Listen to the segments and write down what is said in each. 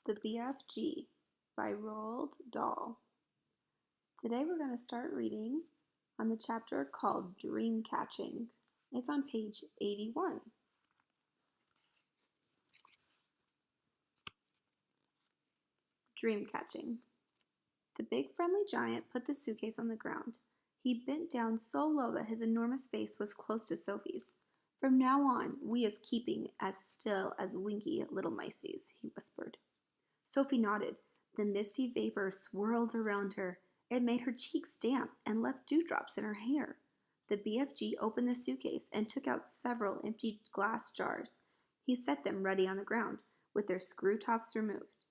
The BFG by Roald Dahl. Today we're going to start reading on the chapter called Dream Catching. It's on page 81. Dream Catching. The big friendly giant put the suitcase on the ground. He bent down so low that his enormous face was close to Sophie's. "From now on, we is keeping as still as winky little miceys," he whispered. Sophie nodded. The misty vapor swirled around her. It made her cheeks damp and left dewdrops in her hair. The BFG opened the suitcase and took out several empty glass jars. He set them ready on the ground, with their screw tops removed.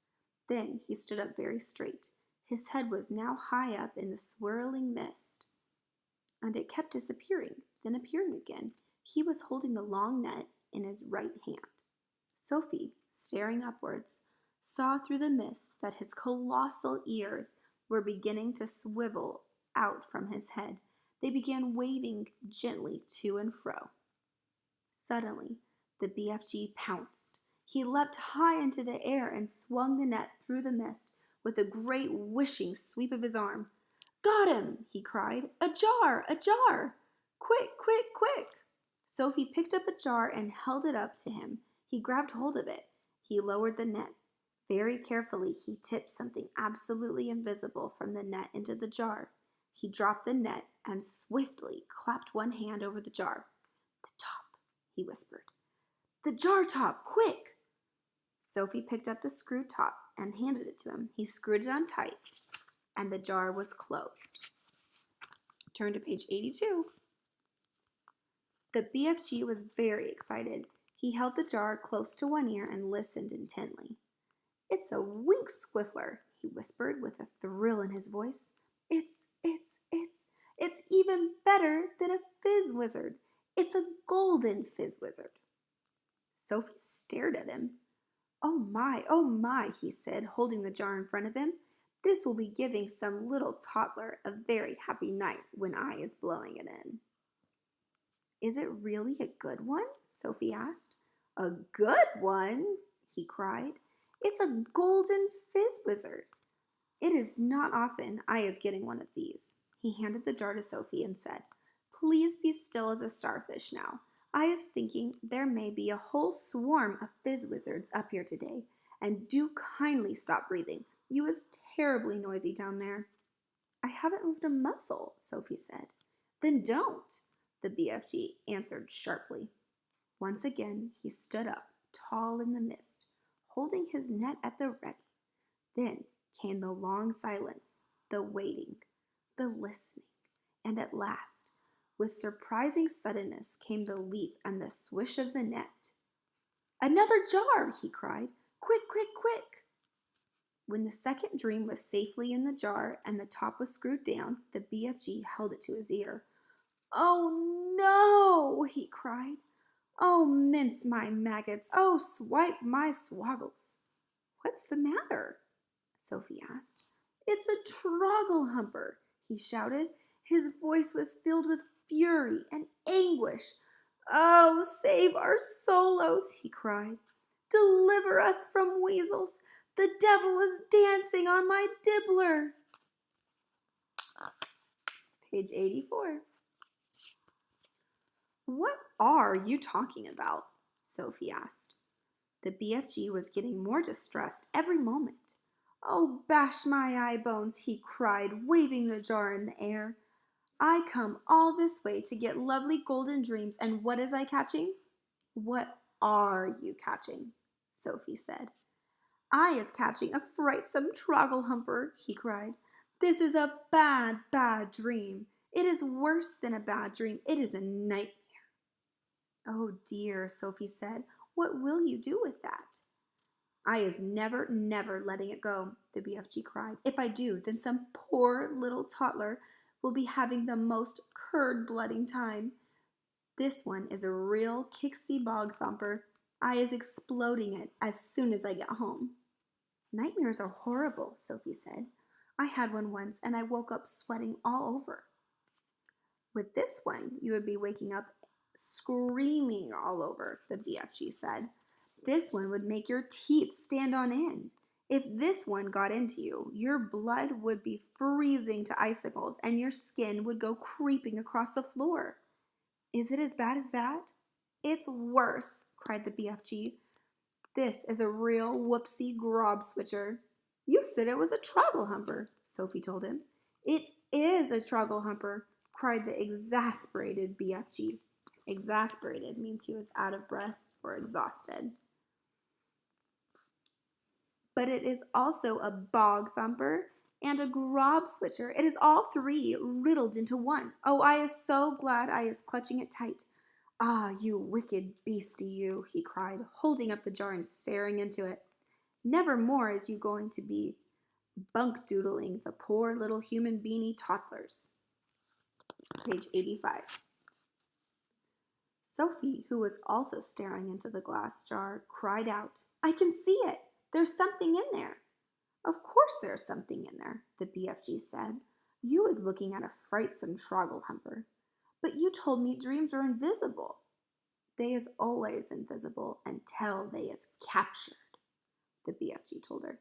Then he stood up very straight. His head was now high up in the swirling mist, and it kept disappearing, then appearing again. He was holding the long net in his right hand. Sophie, staring upwards, saw through the mist that his colossal ears were beginning to swivel out from his head. They began waving gently to and fro. Suddenly, the BFG pounced. He leapt high into the air and swung the net through the mist with a great wishing sweep of his arm. "Got him!" he cried. "A jar! A jar! Quick, quick, quick!" Sophie picked up a jar and held it up to him. He grabbed hold of it. He lowered the net. Very carefully, he tipped something absolutely invisible from the net into the jar. He dropped the net and swiftly clapped one hand over the jar. "The top," he whispered. "The jar top, quick!" Sophie picked up the screw top and handed it to him. He screwed it on tight, and the jar was closed. Turn to page 82. The BFG was very excited. He held the jar close to one ear and listened intently. "It's a wink squiffler," he whispered with a thrill in his voice. It's even better than a fizz wizard. It's a golden fizz wizard." Sophie stared at him. Oh my," he said, holding the jar in front of him. "This will be giving some little toddler a very happy night when I is blowing it in." "Is it really a good one?" Sophie asked. "A good one?" he cried. "It's a golden fizz wizard. It is not often I is getting one of these." He handed the jar to Sophie and said, "Please be still as a starfish now. I is thinking there may be a whole swarm of fizz wizards up here today, and do kindly stop breathing. You is terribly noisy down there." "I haven't moved a muscle," Sophie said. "Then don't," the BFG answered sharply. Once again he stood up, tall in the mist, holding his net at the ready. Then came the long silence, the waiting, the listening, and at last, with surprising suddenness, came the leap and the swish of the net. "Another jar!" he cried. "Quick, quick, quick!" When the second dream was safely in the jar and the top was screwed down, the BFG held it to his ear. "Oh no!" he cried. "Oh, mince my maggots! Oh, swipe my swoggles!" "What's the matter?" Sophie asked. "It's a Trogglehumper!" he shouted. His voice was filled with fury and anguish. "Oh, save our solos!" he cried. "Deliver us from weasels! The devil is dancing on my dibbler!" Page 84. "What are you talking about?" Sophie asked. The BFG was getting more distressed every moment. "Oh, bash my eye bones!" he cried, waving the jar in the air. "I come all this way to get lovely golden dreams, and what is I catching?" "What are you catching?" Sophie said. "I is catching a frightsome Trogglehumper," he cried. "This is a bad, bad dream. It is worse than a bad dream. It is a nightmare." "Oh dear," Sophie said. "What will you do with that?" "I is never, never letting it go," the BFG cried. "If I do, then some poor little toddler will be having the most curd-blooding time. This one is a real Kixie bog thumper. I is exploding it as soon as I get home." "Nightmares are horrible," Sophie said. "I had one once and I woke up sweating all over." "With this one, you would be waking up screaming all over," the BFG said. "This one would make your teeth stand on end. If this one got into you, your blood would be freezing to icicles and your skin would go creeping across the floor. Is it as bad as that? It's worse, cried the BFG. This is a real whoopsie grob switcher. You said it was a Trogglehumper, Sophie told him. It is a Trogglehumper, cried the exasperated BFG. Exasperated means he was out of breath or exhausted. But it is also a bog thumper and a grob switcher. It is all three riddled into one. Oh, I is so glad I is clutching it tight. Ah, you wicked beastie, you, he cried, holding up the jar and staring into it. Never more is you going to be bunk-doodling the poor little human beanie toddlers. Page 85. Sophie, who was also staring into the glass jar, cried out, I can see it. There's something in there. Of course there's something in there, the BFG said. You was looking at a frightsome Trogglehumper. But you told me dreams were invisible. They is always invisible until they is captured, the BFG told her.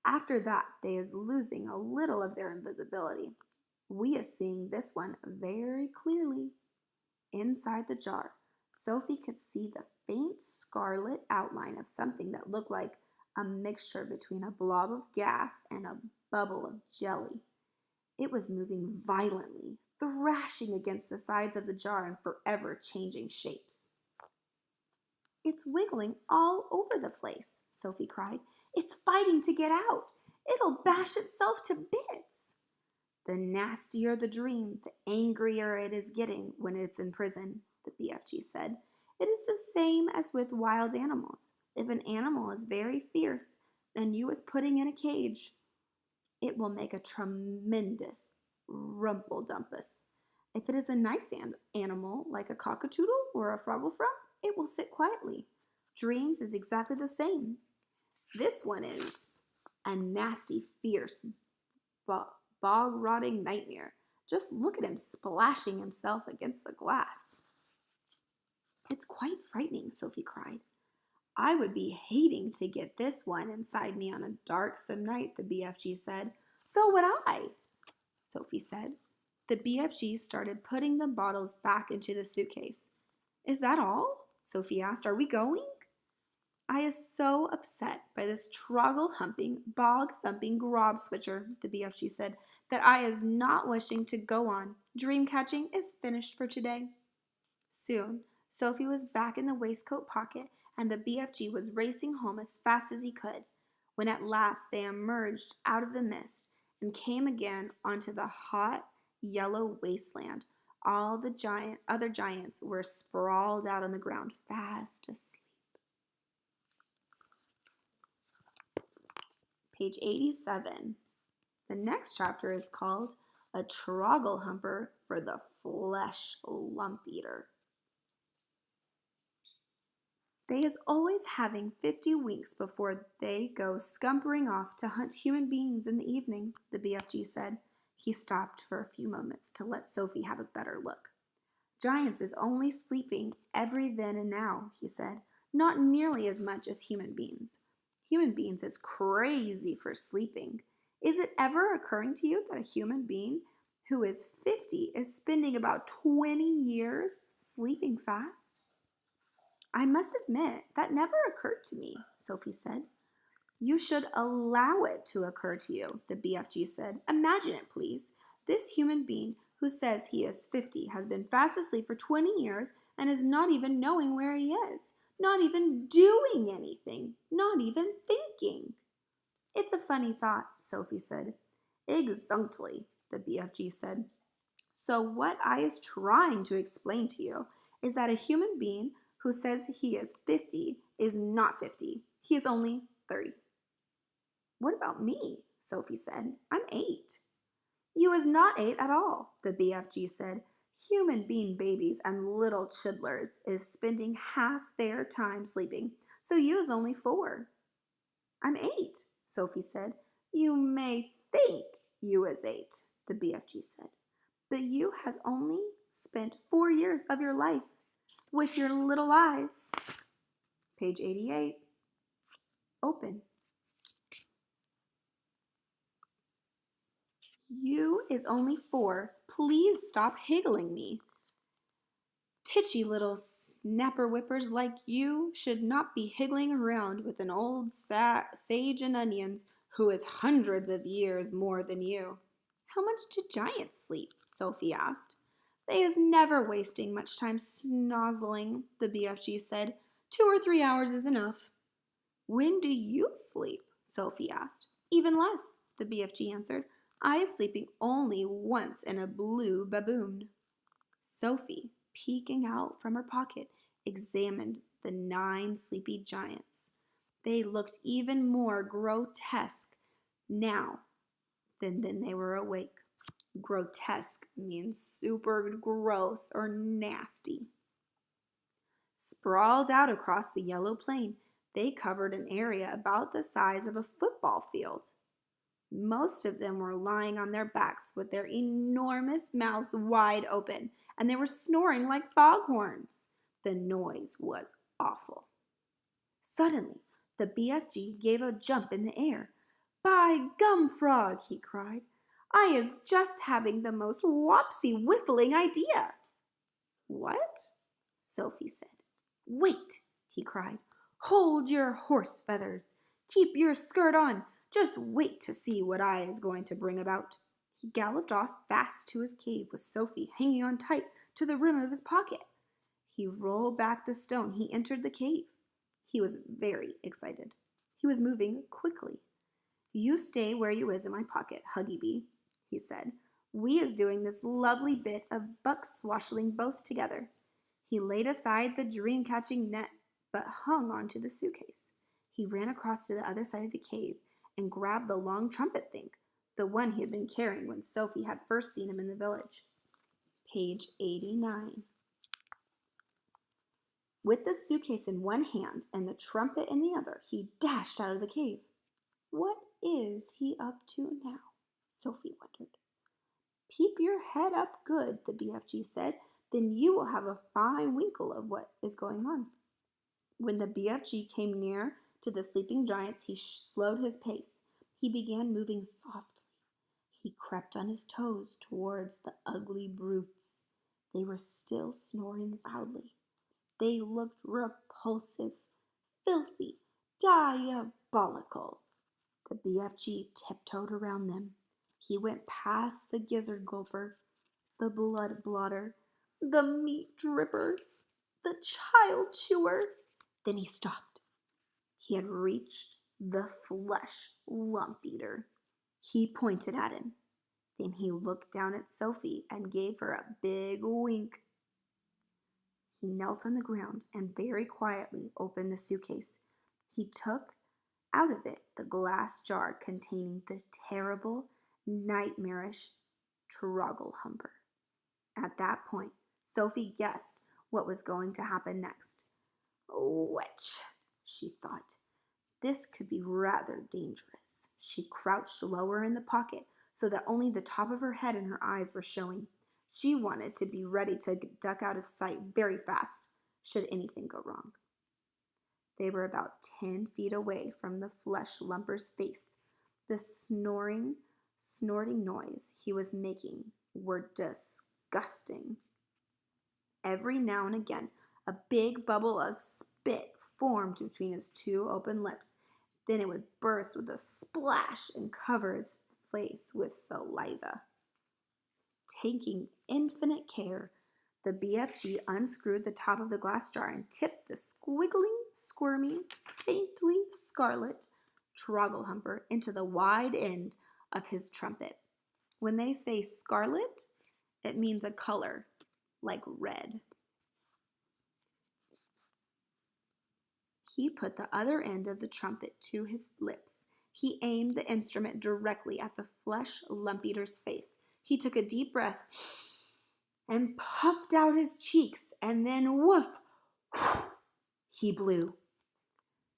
After that, they is losing a little of their invisibility. We is seeing this one very clearly. Inside the jar, Sophie could see the faint scarlet outline of something that looked like a mixture between a blob of gas and a bubble of jelly. It was moving violently, thrashing against the sides of the jar and forever changing shapes. It's wiggling all over the place, Sophie cried. It's fighting to get out. It'll bash itself to bits. The nastier the dream, the angrier it is getting when it's in prison, the BFG said. It is the same as with wild animals. If an animal is very fierce and you is putting in a cage, it will make a tremendous rumpeldumpus. If it is a nice animal like a cockadoodle or a frogglefrog, it will sit quietly. Dreams is exactly the same. This one is a nasty, fierce, bog-rotting nightmare. Just look at him splashing himself against the glass. It's quite frightening, Sophie cried. I would be hating to get this one inside me on a darksome night, the BFG said. So would I, Sophie said. The BFG started putting the bottles back into the suitcase. Is that all? Sophie asked. Are we going? I is so upset by this troggle-humping, bog-thumping grob switcher, the BFG said, that I is not wishing to go on. Dream catching is finished for today. Soon, Sophie was back in the waistcoat pocket, and the BFG was racing home as fast as he could. When at last they emerged out of the mist and came again onto the hot, yellow wasteland, all the other giants were sprawled out on the ground, fast asleep. Page 87. The next chapter is called A Trogglehumper for the Fleshlumpeater. They is always having 50 winks before they go scumpering off to hunt human beings in the evening, the BFG said. He stopped for a few moments to let Sophie have a better look. Giants is only sleeping every then and now, he said, not nearly as much as human beings. Human beings is crazy for sleeping. Is it ever occurring to you that a human being who is 50 is spending about 20 years sleeping fast? I must admit, that never occurred to me, Sophie said. You should allow it to occur to you, the BFG said. Imagine it, please. This human being who says he is 50 has been fast asleep for 20 years and is not even knowing where he is, not even doing anything, not even thinking. It's a funny thought, Sophie said. Exactly, the BFG said. So what I is trying to explain to you is that a human being who says he is 50 is not 50. He is only 30. What about me? Sophie said. I'm 8. You is not 8 at all, the BFG said. Human being babies and little chidlers is spending half their time sleeping, so you is only 4. I'm 8, Sophie said. You may think you is 8, the BFG said, but you has only spent 4 years of your life with your little eyes. Page 88. Open. is only 4. Please stop higgling me. Titchy little snapper whippers like you should not be higgling around with an old sage and onions who is hundreds of years more than you. How much do giants sleep? Sophie asked. They is never wasting much time snozzling, the BFG said. 2 or 3 hours is enough. When do you sleep? Sophie asked. Even less, the BFG answered. I is sleeping only once in a blue baboon. Sophie, peeking out from her pocket, examined the 9 sleepy giants. They looked even more grotesque now than they were awake. Grotesque means super gross or nasty. Sprawled out across the yellow plain, they covered an area about the size of a football field. Most of them were lying on their backs with their enormous mouths wide open, and they were snoring like foghorns. The noise was awful. Suddenly, the BFG gave a jump in the air. By gum frog, he cried. I is just having the most wopsy whiffling idea. What? Sophie said. Wait, he cried. Hold your horse feathers. Keep your skirt on. Just wait to see what I is going to bring about. He galloped off fast to his cave with Sophie hanging on tight to the rim of his pocket. He rolled back the stone. He entered the cave. He was very excited. He was moving quickly. You stay where you is in my pocket, Huggy Bee, he said. We is doing this lovely bit of buck swashling both together. He laid aside the dream-catching net, but hung onto the suitcase. He ran across to the other side of the cave and grabbed the long trumpet thing, the one he had been carrying when Sophie had first seen him in the village. Page 89. With the suitcase in one hand and the trumpet in the other, he dashed out of the cave. What is he up to now? Sophie wondered. Keep your head up good, the BFG said. Then you will have a fine winkle of what is going on. When the BFG came near to the sleeping giants, he slowed his pace. He began moving softly. He crept on his toes towards the ugly brutes. They were still snoring loudly. They looked repulsive, filthy, diabolical. The BFG tiptoed around them. He went past the gizzard gulper, the blood blotter, the meat dripper, the child chewer. Then he stopped. He had reached the Fleshlumpeater. He pointed at him. Then he looked down at Sophie and gave her a big wink. He knelt on the ground and very quietly opened the suitcase. He took out of it the glass jar containing the terrible, nightmarish Trogglehumper. At that point, Sophie guessed what was going to happen next. Witch, she thought. This could be rather dangerous. She crouched lower in the pocket so that only the top of her head and her eyes were showing. She wanted to be ready to duck out of sight very fast, should anything go wrong. They were about 10 feet away from the Fleshlumper's face. The snorting noise he was making were disgusting. Every now and again, a big bubble of spit formed between his 2 open lips. Then it would burst with a splash and cover his face with saliva. Taking infinite care, the BFG unscrewed the top of the glass jar and tipped the squiggling, squirmy, faintly scarlet Trogglehumper into the wide end of his trumpet. When they say scarlet, it means a color, like red. He put the other end of the trumpet to his lips. He aimed the instrument directly at the Fleshlumpeater's face. He took a deep breath and puffed out his cheeks, and then woof, he blew.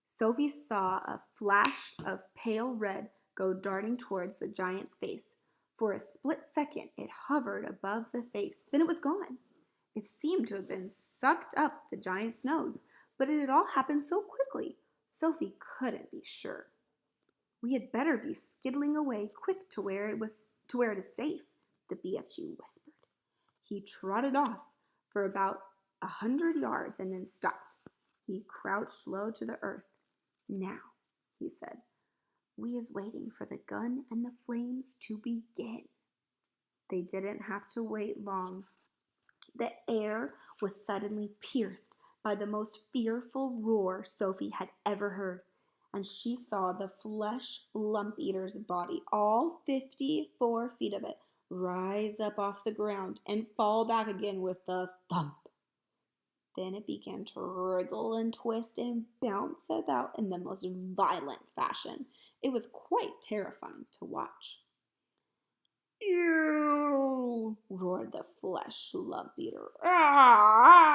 Sophie saw a flash of pale red go darting towards the giant's face. For a split second, it hovered above the face. Then it was gone. It seemed to have been sucked up the giant's nose, but it had all happened so quickly. Sophie couldn't be sure. We had better be skittling away quick to where it is safe, the BFG whispered. He trotted off for about 100 yards and then stopped. He crouched low to the earth. Now, he said, we is waiting for the gun and the flames to begin. They didn't have to wait long. The air was suddenly pierced by the most fearful roar Sophie had ever heard, and she saw the Fleshlumpeater's body, all 54 feet of it, rise up off the ground and fall back again with a thump. Then it began to wriggle and twist and bounce about in the most violent fashion. It was quite terrifying to watch. "Ew!" roared the Fleshlumpeater. "Ah!"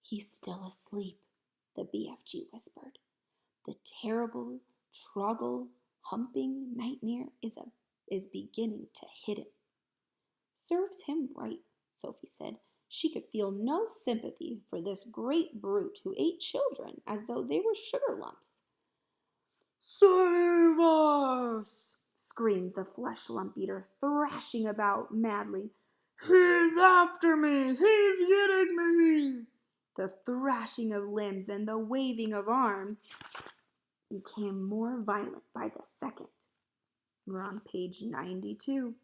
"He's still asleep," the BFG whispered. "The terrible Troggle-humping nightmare is beginning to hit him." "Serves him right," Sophie said. She could feel no sympathy for this great brute who ate children as though they were sugar lumps. "Save us!" screamed the Fleshlumpeater, thrashing about madly. "He's after me! He's getting me!" The thrashing of limbs and the waving of arms became more violent by the second. We're on page 92.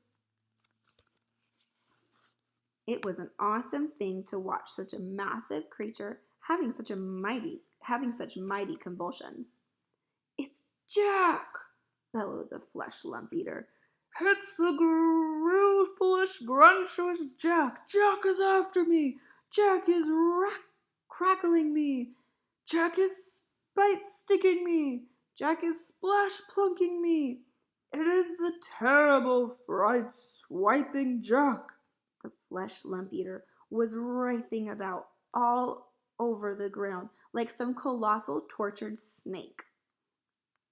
It was an awesome thing to watch such a massive creature having such mighty convulsions. "It's Jack!" bellowed the Fleshlumpeater. "It's the foolish, grunchless Jack! Jack is after me! Jack is crackling me! Jack is spite-sticking me! Jack is splash-plunking me! It is the terrible, fright-swiping Jack!" The Fleshlumpeater was writhing about all over the ground like some colossal tortured snake.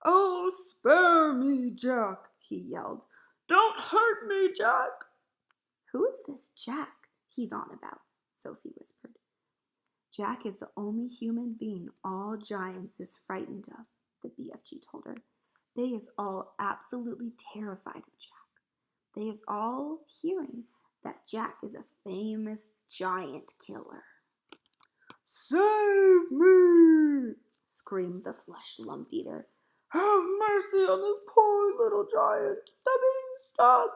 "Oh, spare me, Jack!" he yelled. "Don't hurt me, Jack!" "Who is this Jack he's on about?" Sophie whispered. "Jack is the only human being all giants is frightened of," the BFG told her. "They is all absolutely terrified of Jack. They is all hearing that Jack is a famous giant killer." "Save me!" screamed the Fleshlumpeater. "Have mercy on this poor little giant, the beanstalk!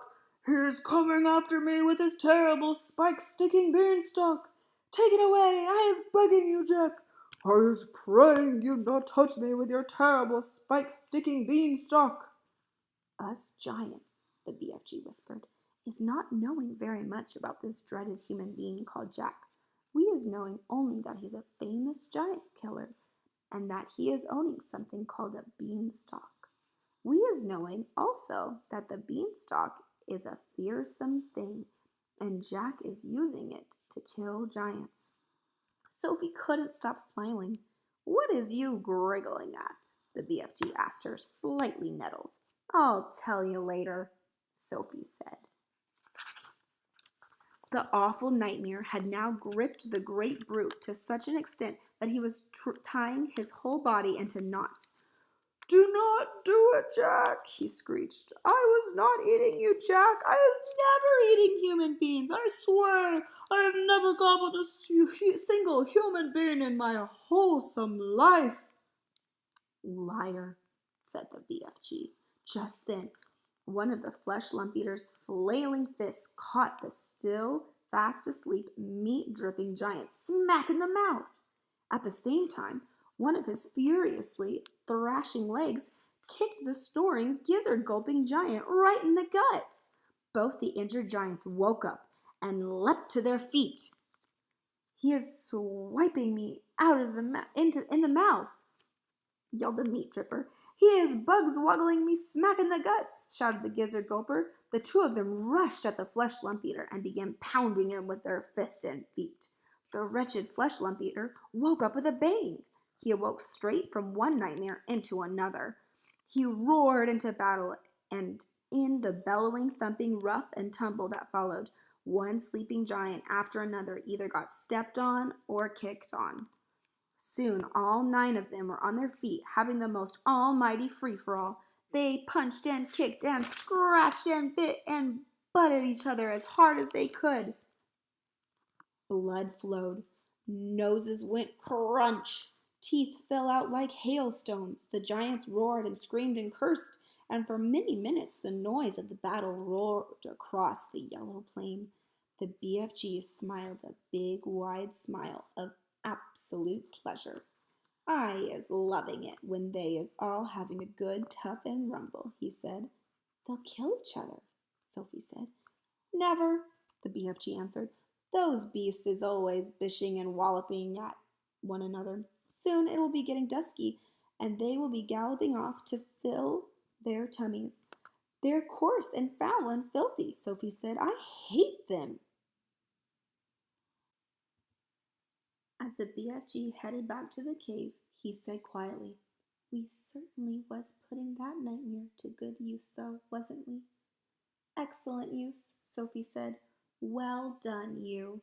He's coming after me with his terrible spike-sticking beanstalk! Take it away! I is begging you, Jack! I is praying you not touch me with your terrible spike-sticking beanstalk!" "Us giants," the BFG whispered, "is not knowing very much about this dreaded human being called Jack. We is knowing only that he's a famous giant killer, and that he is owning something called a beanstalk. We is knowing also that the beanstalk is a fearsome thing, and Jack is using it to kill giants." Sophie couldn't stop smiling. "What is you giggling at?" the BFG asked her, slightly nettled. "I'll tell you later," Sophie said. The awful nightmare had now gripped the great brute to such an extent that he was tying his whole body into knots. "Do not do it, Jack," he screeched. "I was not eating you, Jack. I was never eating human beings. I swear I have never gobbled a single human being in my wholesome life." "Liar," said the BFG. Just then, one of the Fleshlumpeater's flailing fists caught the still fast asleep, meat-dripping giant smack in the mouth. At the same time, one of his furiously thrashing legs kicked the snoring, gizzard-gulping giant right in the guts. Both the injured giants woke up and leapt to their feet. "He is swiping me out of in the mouth," yelled the meat dripper. "He is bugs waggling me smack in the guts," shouted the gizzard gulper. The two of them rushed at the Fleshlumpeater and began pounding him with their fists and feet. The wretched Fleshlumpeater woke up with a bang. He awoke straight from one nightmare into another. He roared into battle, and in the bellowing, thumping rough and tumble that followed, one sleeping giant after another either got stepped on or kicked on. Soon all 9 of them were on their feet, having the most almighty free-for-all. They punched and kicked and scratched and bit and butted each other as hard as they could. Blood flowed. Noses went crunch. Teeth fell out like hailstones. The giants roared and screamed and cursed, and for many minutes the noise of the battle roared across the yellow plain. The BFG smiled a big, wide smile of absolute pleasure. I is loving it when they is all having a good, tough and rumble, he said. They'll kill each other, Sophie said. Never, the BFG answered. Those beasts is always bishing and walloping at one another. Soon it will be getting dusky, and they will be galloping off to fill their tummies. They're coarse and foul and filthy, Sophie said. I hate them. As the BFG headed back to the cave, he said quietly, We certainly was putting that nightmare to good use, though, wasn't we? Excellent use, Sophie said. Well done, you.